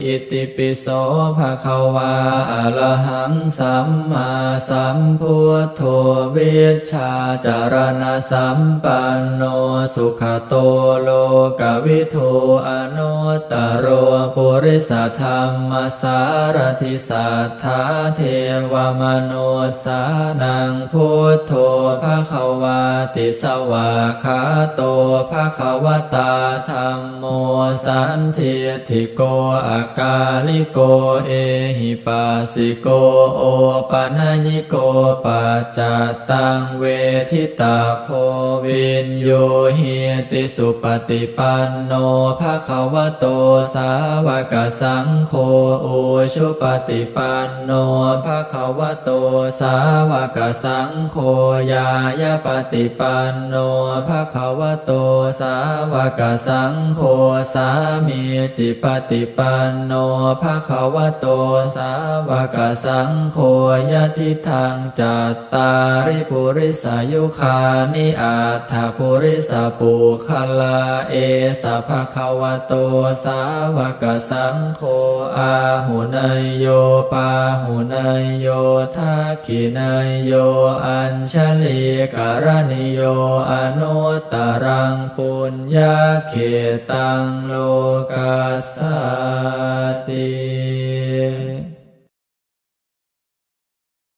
อิติปิโสภะคะวาอะระหังสัมมาสัมพุทโธวิชชาจารณะสัมปันโนสุขโตโลกวิทูอนุตตโรปุริสธรรมสารถิสัทธาเทวมนุสสานังพุทโธภะคะวาติสวากขาโตภะคะวตาธัมโมสันทิฏฐิโกอากาลิโกเอหิปัสสิโกโอปะนะญิโกปัจจตังเวทิตาโพวินโยหิติสุปฏิปันโนภะคะวะโตสาวกสังโฆอุชุปฏิปันโนภะคะวะโตสาวกสังโฆยายาปฏิปันโนภะคะวะโตสาวกสังโฆสามีจิปฏิปันโนภะคะวะโตสาวกสังโฆยะทิทังจัตตาริปุริสายุคานิอัตถปุริสปุคลาเอสะภะคะวะโตสาวกสังโฆอาหุเนยโยปาหุเนยโยทักขิเนยโยอัญชลีกรณิโยอนุตตรังปุญญาเขตังโลกัสสติ